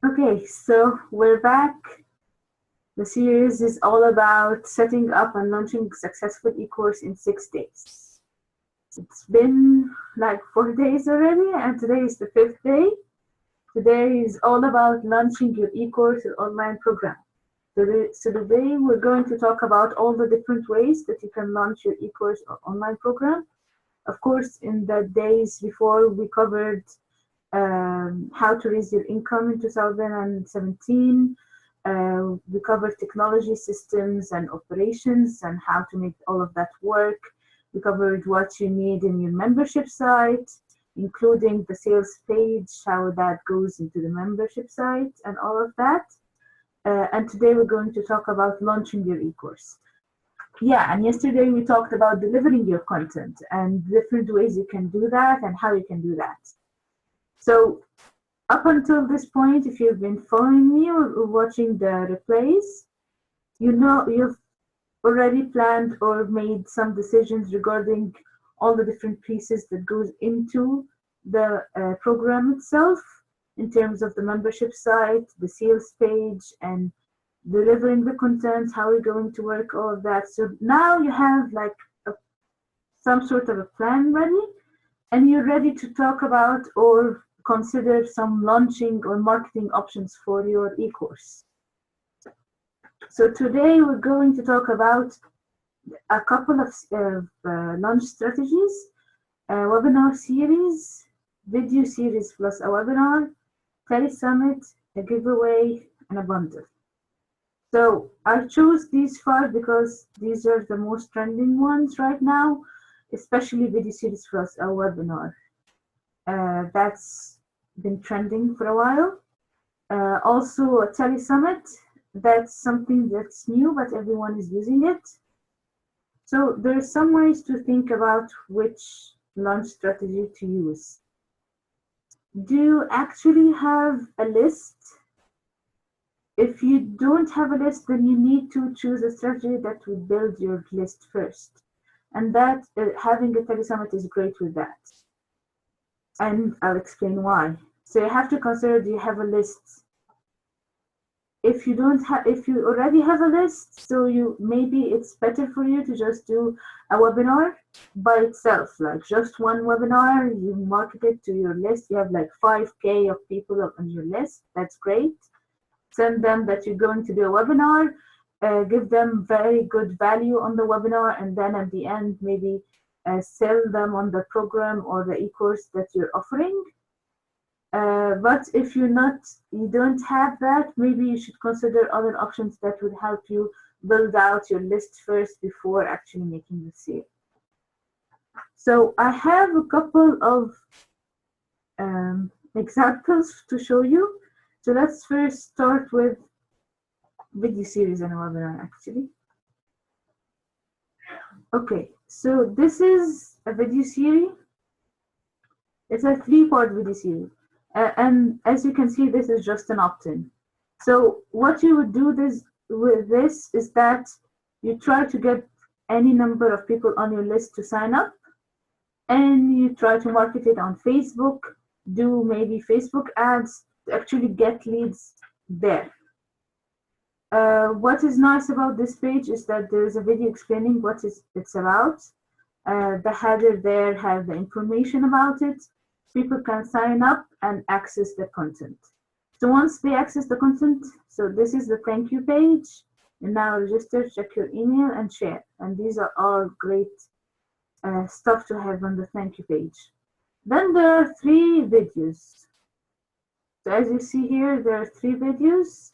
Okay, so we're back. The series is all about setting up and launching a successful eCourse in 6 days. It's been like 4 days already, and today is the fifth day. Today is all about launching your eCourse or online program. So today we're going to talk about all the different ways that you can launch your eCourse or online program. Of course, in the days before, we covered how to raise your income in 2017. We covered technology systems and operations and how to make all of that work. We covered what you need in your membership site, including the sales page, how that goes into the membership site and all of that. And today we're going to talk about launching your eCourse. Yeah, and yesterday we talked about delivering your content and different ways you can do that and how you can do that. So up until this point, if you've been following me or watching the replays, you know you've already planned or made some decisions regarding all the different pieces that goes into the program itself in terms of the membership site, the sales page, and delivering the content, how you're going to work, all of that. So now you have like some sort of a plan ready, and you're ready to talk about or consider some launching or marketing options for your eCourse. So today we're going to talk about a couple of launch strategies, a webinar series, video series plus a webinar, TeleSummit, a giveaway, and a bundle. So I chose these 5 because these are the most trending ones right now, especially video series plus a webinar. That's been trending for a while. Also, a TeleSummit, that's something that's new, but everyone is using it. So there's some ways to think about which launch strategy to use. Do you actually have a list? If you don't have a list, then you need to choose a strategy that will build your list first. And that having a TeleSummit is great with that. And I'll explain why. So you have to consider, do you have a list? If you already have a list, so maybe it's better for you to just do a webinar by itself, like just one webinar, you market it to your list, you have like 5K of people on your list, that's great. Send them that you're going to do a webinar, give them very good value on the webinar, and then at the end, maybe sell them on the program or the eCourse that you're offering. But if you don't have that, maybe you should consider other options that would help you build out your list first before actually making the sale. So I have a couple of examples to show you. So let's first start with video series and webinar actually. Okay, so this is a video series. It's a 3-part video series. And as you can see, this is just an opt-in. So what you would do with this is that you try to get any number of people on your list to sign up, and you try to market it on Facebook, do maybe Facebook ads to actually get leads there. What is nice about this page is that there is a video explaining what it's about. The header there has the information about it. People can sign up and access the content. So once they access the content, so this is the thank you page. And now register, check your email, and share. And these are all great stuff to have on the thank you page. Then there are 3 videos. So as you see here, there are 3 videos.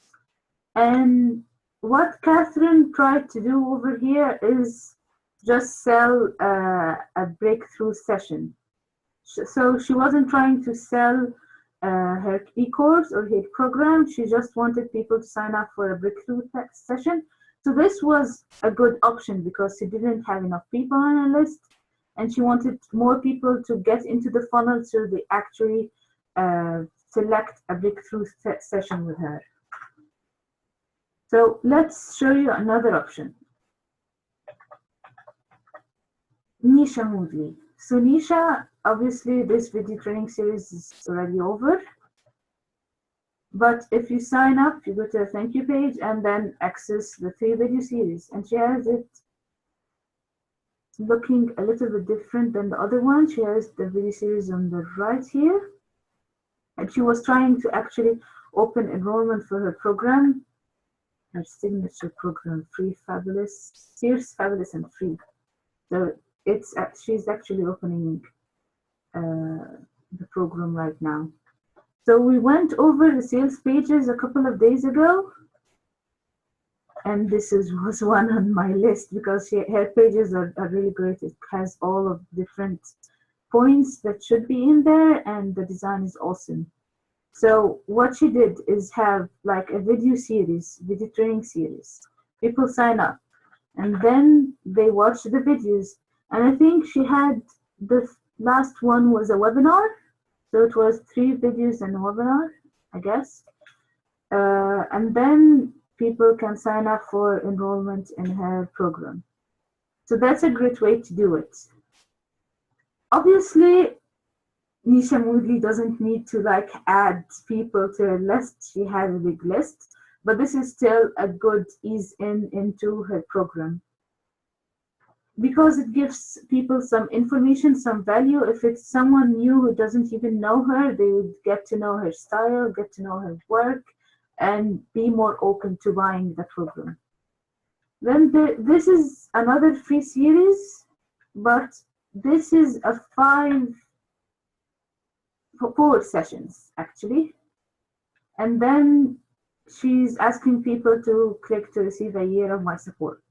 And what Catherine tried to do over here is just sell a breakthrough session. So she wasn't trying to sell her eCourse or her program. She just wanted people to sign up for a breakthrough session. So this was a good option because she didn't have enough people on her list, and she wanted more people to get into the funnel so they actually select a breakthrough session with her. So let's show you another option. Nisha Moodley. So Nisha, obviously this video training series is already over. But if you sign up, you go to a thank you page and then access the 3 video series. And she has it looking a little bit different than the other one. She has the video series on the right here. And she was trying to actually open enrollment for her program, her signature program, Free Fabulous, Fierce, Fabulous, and Free. So she's actually opening the program right now. So we went over the sales pages a couple of days ago, and this was one on my list because her pages are really great. It has all of different points that should be in there, and the design is awesome. So what she did is have like a video series, video training series. People sign up, and then they watch the videos. And I think she had the last one was a webinar. So it was 3 videos and a webinar, I guess. And then people can sign up for enrollment in her program. So that's a great way to do it. Obviously, Nisha Moodley doesn't need to like add people to her list. She has a big list, but this is still a good ease into her program, because it gives people some information, some value. If it's someone new who doesn't even know her, they would get to know her style, get to know her work, and be more open to buying the program. Then this is another free series, but this is a 4 sessions actually. And then she's asking people to click to receive a year of my support.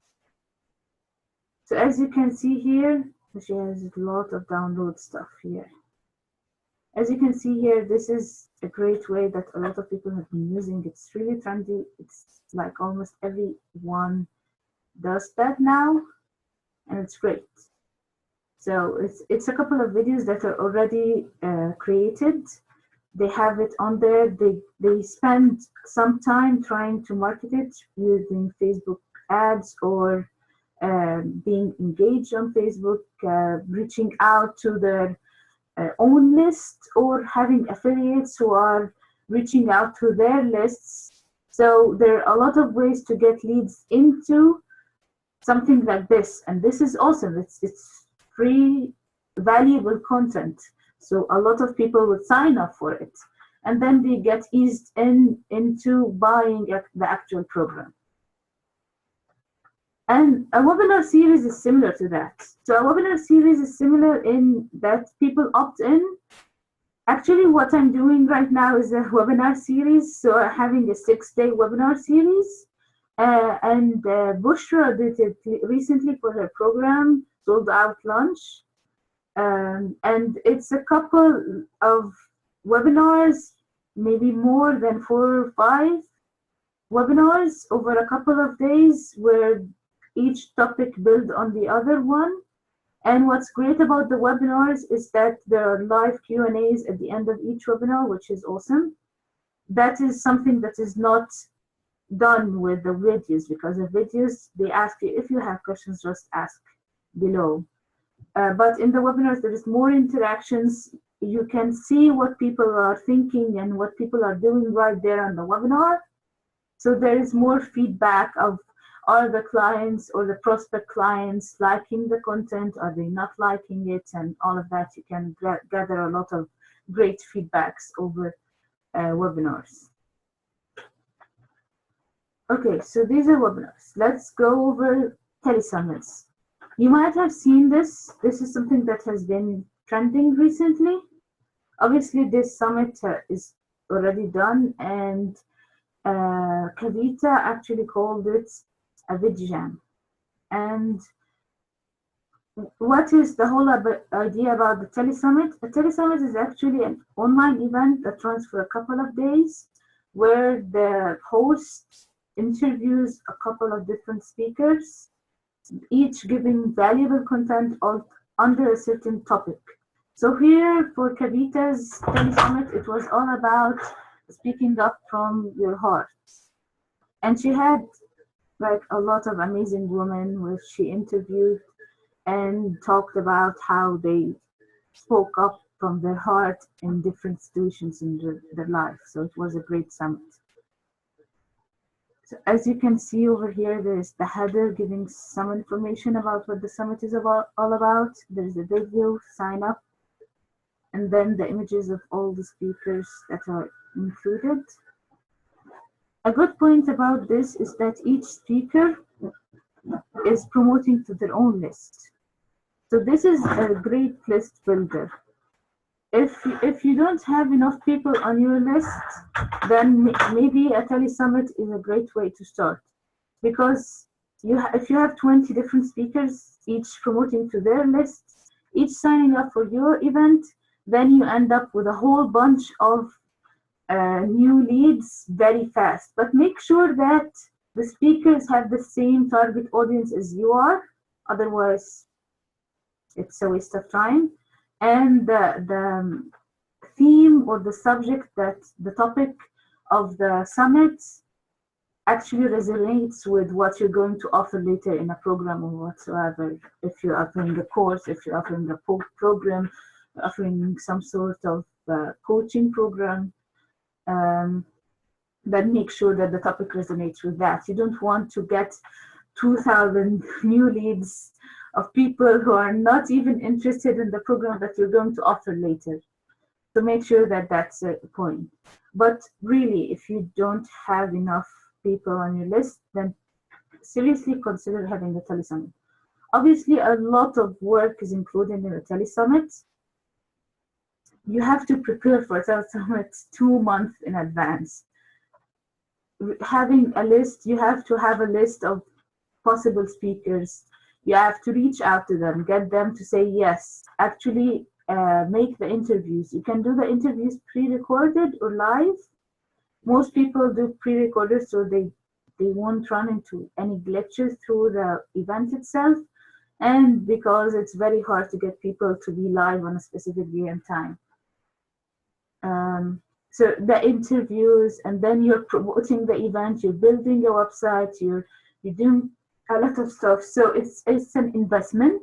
So as you can see here, she has a lot of download stuff here. As you can see here, this is a great way that a lot of people have been using. It's really trendy. It's like almost everyone does that now, and it's great. So it's a couple of videos that are already created. They have it on there. They spend some time trying to market it using Facebook ads or being engaged on Facebook, reaching out to their own list, or having affiliates who are reaching out to their lists. So there are a lot of ways to get leads into something like this, and this is awesome. It's free, valuable content. So a lot of people would sign up for it, and then they get eased into buying the actual program. And a webinar series is similar to that. So a webinar series is similar in that people opt in. Actually, what I'm doing right now is a webinar series. So I'm having a 6-day webinar series. And Bushra did it recently for her program, Sold Out Lunch. And it's a couple of webinars, maybe more than 4 or 5 webinars over a couple of days, where each topic builds on the other one. And what's great about the webinars is that there are live Q&As at the end of each webinar, which is awesome. That is something that is not done with the videos, because the videos, they ask you, if you have questions, just ask below. But in the webinars, there is more interactions. You can see what people are thinking and what people are doing right there on the webinar. So there is more feedback of, are the clients or the prospect clients liking the content? Are they not liking it? And all of that, you can gather a lot of great feedbacks over webinars. Okay, so these are webinars. Let's go over TeleSummits. You might have seen this. This is something that has been trending recently. Obviously, this summit is already done, and Kavita actually called it a video jam. And what is the whole idea about the TeleSummit? A TeleSummit is actually an online event that runs for a couple of days, where the host interviews a couple of different speakers, each giving valuable content under a certain topic. So here for Kavita's TeleSummit, it was all about speaking up from your heart. And she had like a lot of amazing women which she interviewed and talked about how they spoke up from their heart in different situations in their life. So it was a great summit. So as you can see over here, there's the header giving some information about what the summit is all about. There's a video, sign up, and then the images of all the speakers that are included. A good point about this is that each speaker is promoting to their own list. So this is a great list builder. If you don't have enough people on your list, then maybe a TeleSummit is a great way to start. Because if you have 20 different speakers, each promoting to their list, each signing up for your event, then you end up with a whole bunch of new leads very fast. But make sure that the speakers have the same target audience as you are, otherwise it's a waste of time. And the theme or the subject, that the topic of the summit actually resonates with what you're going to offer later in a program or whatsoever. If you're offering a course, if you're offering a program, offering some sort of coaching program, then make sure that the topic resonates with that. You don't want to get 2,000 new leads of people who are not even interested in the program that you're going to offer later. So make sure that that's a point. But really, if you don't have enough people on your list, then seriously consider having a TeleSummit. Obviously, a lot of work is included in a TeleSummit. You have to prepare for a TeleSummit 2 months in advance. Having a list, you have to have a list of possible speakers. You have to reach out to them, get them to say yes. Actually, make the interviews. You can do the interviews pre-recorded or live. Most people do pre-recorded, so they won't run into any glitches through the event itself. And because it's very hard to get people to be live on a specific day and time. So the interviews, and then you're promoting the event, you're building a website, you're doing a lot of stuff. So it's an investment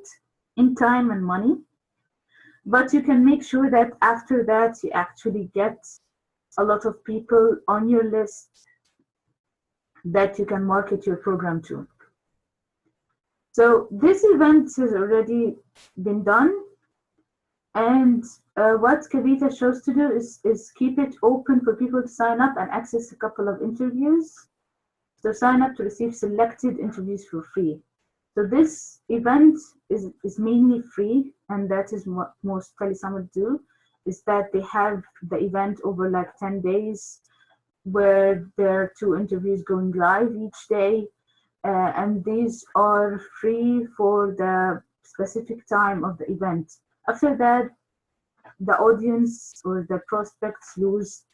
in time and money, but you can make sure that after that you actually get a lot of people on your list that you can market your program to. So this event has already been done, and what Kavita chose to do is keep it open for people to sign up and access a couple of interviews. So sign up to receive selected interviews for free. So this event is mainly free, and that is what most TeleSummit do, is that they have the event over like 10 days where there are 2 interviews going live each day. And these are free for the specific time of the event. After that, the audience or the prospects lose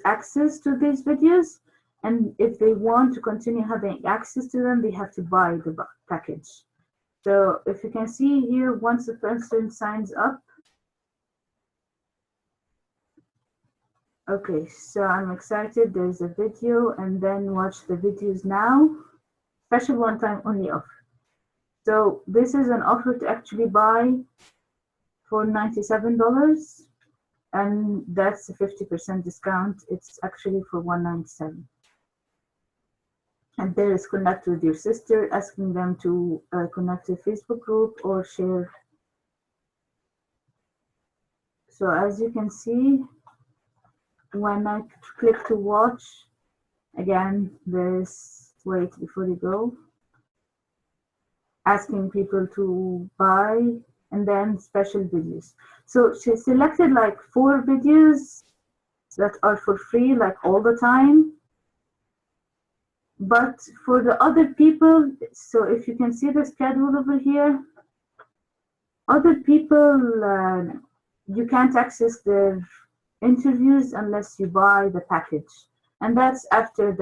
access to these videos, and if they want to continue having access to them, they have to buy the package. So if you can see here, once a person signs up, okay, so I'm excited. There's a video, and then watch the videos now. Special one-time only offer. So this is an offer to actually buy for $97, and that's a 50% discount. It's actually for $197. And there is connect with your sister, asking them to connect to a Facebook group or share. So as you can see, when I click to watch, again, there's wait before you go, asking people to buy, and then special videos. So she selected like 4 videos that are for free, like all the time. But for the other people, so if you can see the schedule over here, other people, you can't access their interviews unless you buy the package. And that's after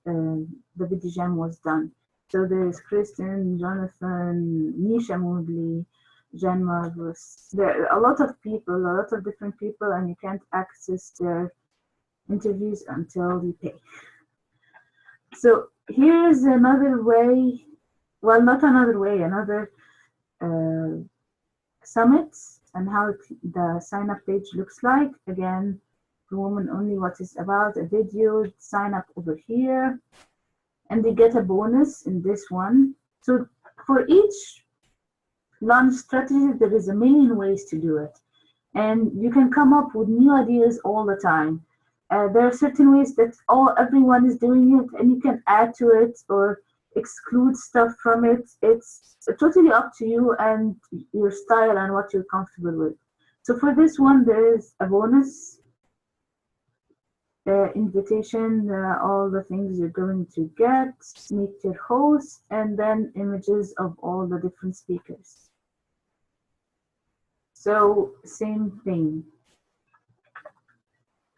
the video jam was done. So there's Kristen, Jonathan, Nisha Moodley, Jen Margus. There are a lot of people, a lot of different people, and you can't access their interviews until you pay. So here's another way, well, not another way, another summit, and how the sign up page looks like. Again, the woman only what is about a video, sign up over here, and they get a bonus in this one. So for each launch strategy, there is a million ways to do it, and you can come up with new ideas all the time. There are certain ways that everyone is doing it, and you can add to it or exclude stuff from it. It's totally up to you and your style and what you're comfortable with. So for this one, there is a bonus invitation, all the things you're going to get, meet your host, and then images of all the different speakers. So same thing.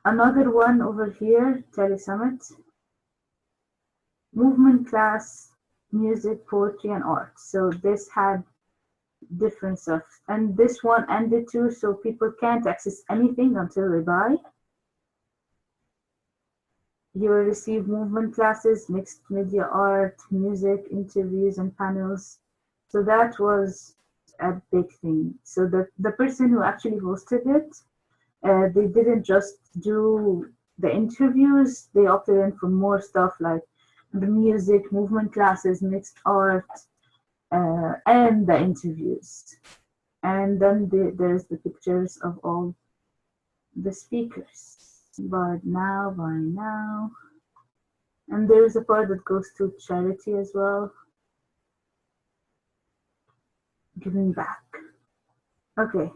Another one over here, TeleSummit. Movement class, music, poetry, and art. So this had different stuff. And this one ended too, so people can't access anything until they buy. You will receive movement classes, mixed media art, music, interviews, and panels. So that was a big thing. So the person who actually hosted it, they didn't just do the interviews, they opted in for more stuff like the music, movement classes, mixed art, and the interviews. And then there's the pictures of all the speakers. By now. And there's a part that goes to charity as well. Giving back. Okay.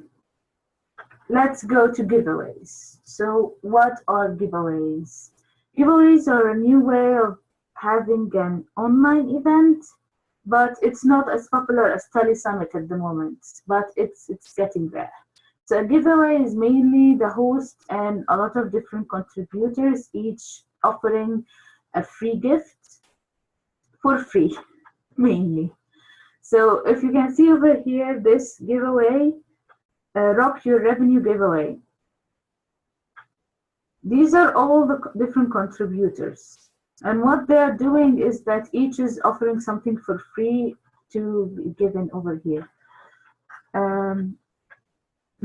Let's go to giveaways. So what are giveaways? Giveaways are a new way of having an online event, but it's not as popular as TeleSummit at the moment, but it's getting there. So a giveaway is mainly the host and a lot of different contributors, each offering a free gift for free, mainly. So if you can see over here, this giveaway, Rock Your Revenue giveaway. These are all the different contributors. And what they're doing is that each is offering something for free to be given over here.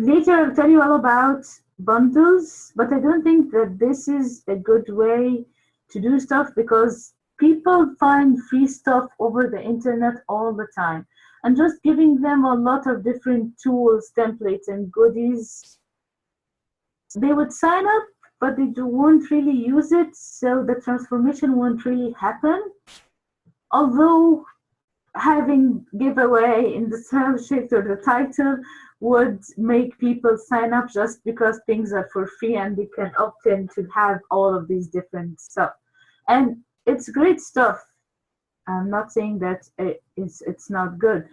Later, I'll tell you all about bundles, but I don't think that this is a good way to do stuff because people find free stuff over the internet all the time. And just giving them a lot of different tools, templates, and goodies, they would sign up, but they won't really use it, so the transformation won't really happen. Although having giveaway in the subject or the title would make people sign up just because things are for free and they can opt in to have all of these different stuff. And it's great stuff. I'm not saying that it's not good.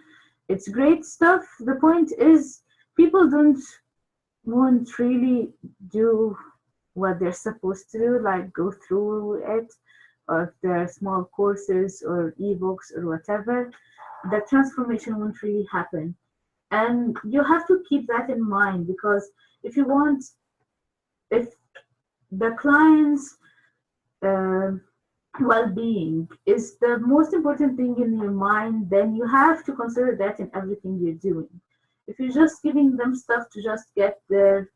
It's great stuff. The point is people won't really do what they're supposed to do, like go through it, or if there are small courses or ebooks or whatever, the transformation won't really happen. And you have to keep that in mind because if the client's well-being is the most important thing in your mind, then you have to consider that in everything you're doing. If you're just giving them stuff to just get their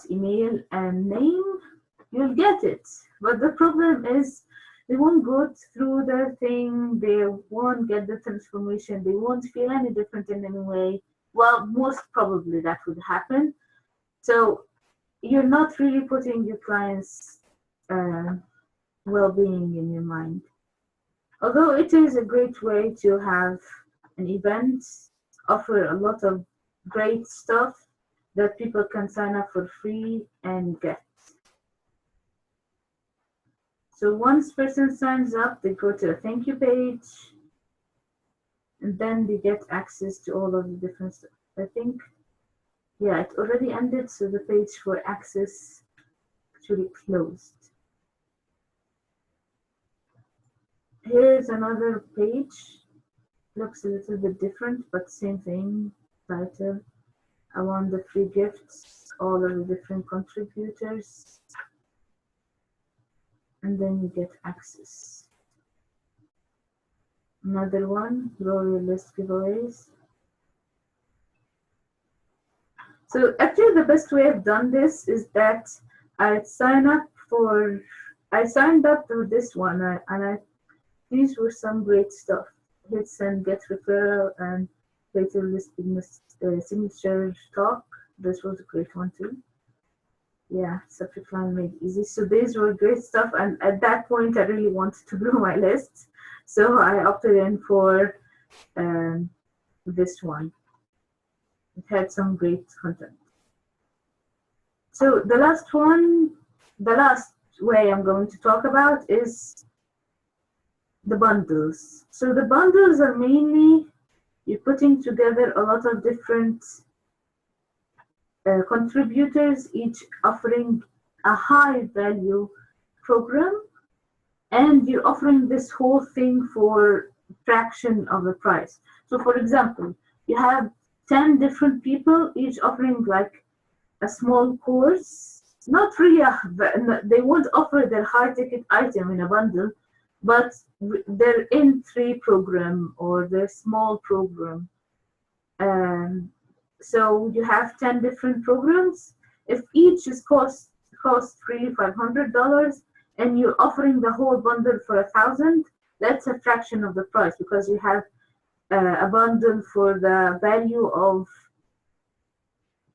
email and name, you'll get it. But the problem is they won't go through their thing, they won't get the transformation, they won't feel any different in any way. Well, most probably that would happen. So you're not really putting your clients' well-being in your mind. Although it is a great way to have an event, offer a lot of great stuff that people can sign up for free and get. So once person signs up, they go to a thank you page, and then they get access to all of the different stuff. I think, yeah, it already ended, so the page for access actually closed. Here's another page. Looks a little bit different, but same thing. Title. I want the free gifts, all of the different contributors. And then you get access. Another one, grow your list giveaways. So actually the best way I've done this is that I signed up to this one, these were some great stuff. Hit send, get referral, and later listing signature talk. This was a great one too. Yeah, subject line made easy. So these were great stuff, and at that point I really wanted to grow my list. So I opted in for this one. It had some great content. So the last way I'm going to talk about is the bundles. So the bundles are mainly you're putting together a lot of different contributors, each offering a high value program, and you're offering this whole thing for fraction of the price. So for example, you have 10 different people, each offering like a small course. Not really, they won't offer their high ticket item in a bundle, but they're in 3 program or their small program. So you have 10 different programs. If each is cost free $500 and you're offering the whole bundle for $1,000, that's a fraction of the price because you have a bundle for the value of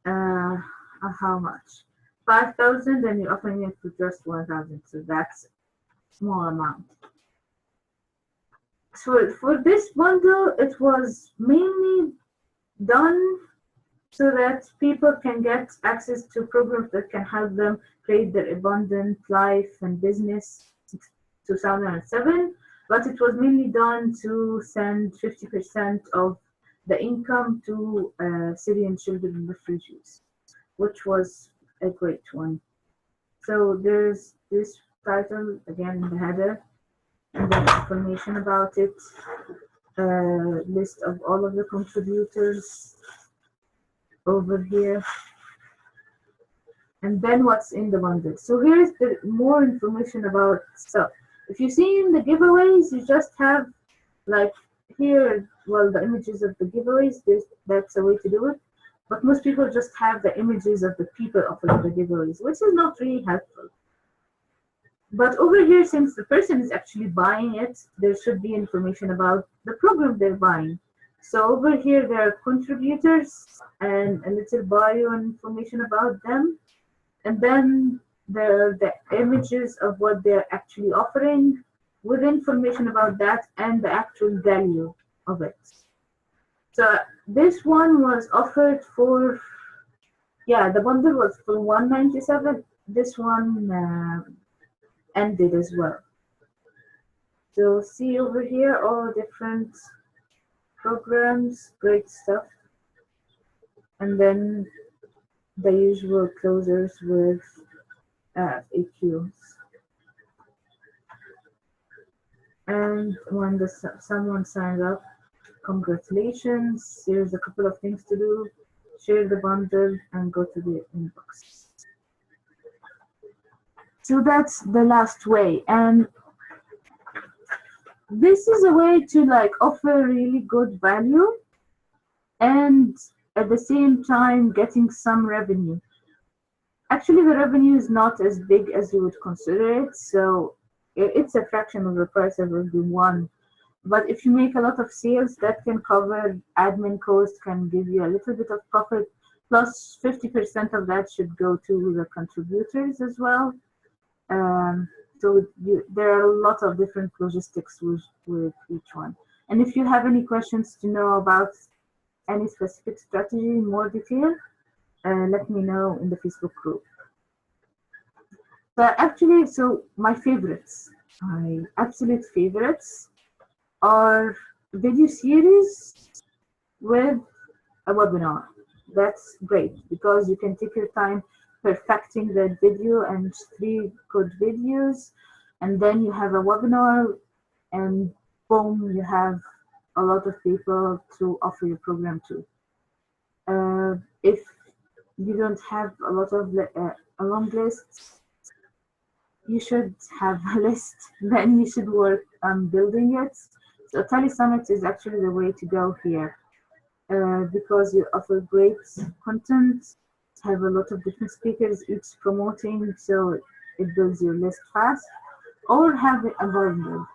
how much? 5,000 and you're offering it for just 1,000. So that's a small amount. So for this bundle, it was mainly done so that people can get access to programs that can help them create their abundant life and business 2007, but it was mainly done to send 50% of the income to Syrian children and refugees, which was a great one. So there's this title again in the header, and then information about it, list of all of the contributors over here, and then what's in the bundle. So here's the more information about stuff. If you see in the giveaways, you just have like here, well, the images of the giveaways, that's a way to do it, but most people just have the images of the people offering the giveaways, which is not really helpful. But over here, since the person is actually buying it, there should be information about the program they're buying. So over here, there are contributors and a little bio information about them. And then there are the images of what they're actually offering with information about that and the actual value of it. So this one was offered for, yeah, the bundle was for $197. This one ended as well. So see over here all different programs, great stuff, and then the usual closers with FAQs. And when someone signs up, congratulations. Here's a couple of things to do. Share the bundle and go to the inbox. So that's the last way, and this is a way to like offer really good value and at the same time getting some revenue. Actually, the revenue is not as big as you would consider it, so it's a fraction of the price of the one. But if you make a lot of sales, that can cover admin costs, can give you a little bit of profit, plus 50% of that should go to the contributors as well. So there are a lot of different logistics with each one. And if you have any questions to know about any specific strategy in more detail, let me know in the Facebook group. But actually, so my absolute favorites are video series with a webinar. That's great because you can take your time perfecting the video and 3 good videos, and then you have a webinar and boom, you have a lot of people to offer your program to. If you don't have a lot of a long list, you should have a list, then you should work on building it. So TeleSummit is actually the way to go here because you offer great content have a lot of different speakers, each promoting, so it builds your list fast. Or have a bundle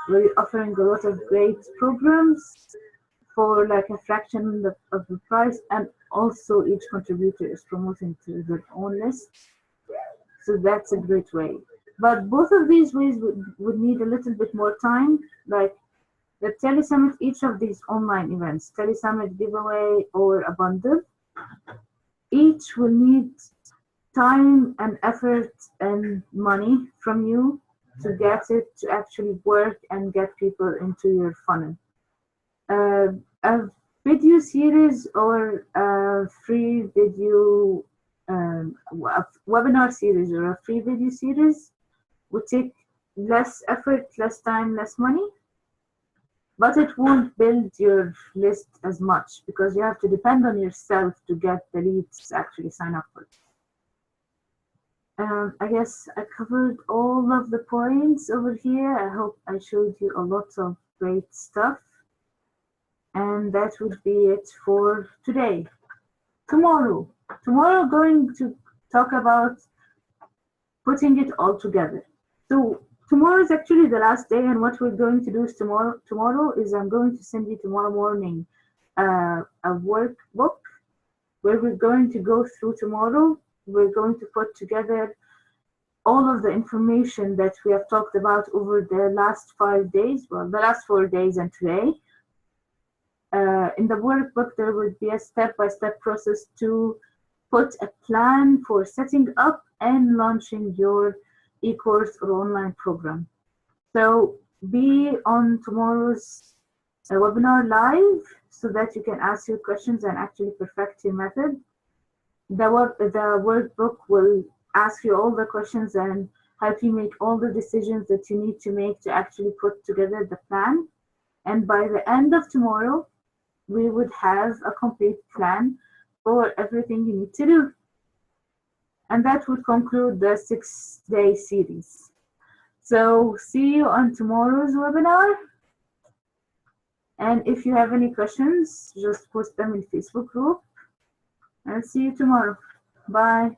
where you're offering a lot of great programs for like a fraction of the price, and also each contributor is promoting to their own list. So that's a great way. But both of these ways would need a little bit more time. Like the TeleSummit, each of these online events, TeleSummit giveaway or a bundle, each will need time and effort and money from you to get it to actually work and get people into your funnel. A video series or a free video, a webinar series or a free video series would take less effort, less time, less money, but it won't build your list as much because you have to depend on yourself to get the leads to actually sign up for it. I guess I covered all of the points over here. I hope I showed you a lot of great stuff. And that would be it for today. Tomorrow going to talk about putting it all together. So tomorrow is actually the last day, and what we're going to do is tomorrow is I'm going to send you tomorrow morning a workbook where we're going to go through tomorrow. We're going to put together all of the information that we have talked about over the last 5 days, well, the last 4 days and today. In the workbook, there will be a step-by-step process to put a plan for setting up and launching your eCourse or online program. So be on tomorrow's webinar live so that you can ask your questions and actually perfect your method. The workbook will ask you all the questions and help you make all the decisions that you need to make to actually put together the plan. And by the end of tomorrow, we would have a complete plan for everything you need to do. And that would conclude the 6-day series. So see you on tomorrow's webinar. And if you have any questions, just post them in the Facebook group. And see you tomorrow. Bye.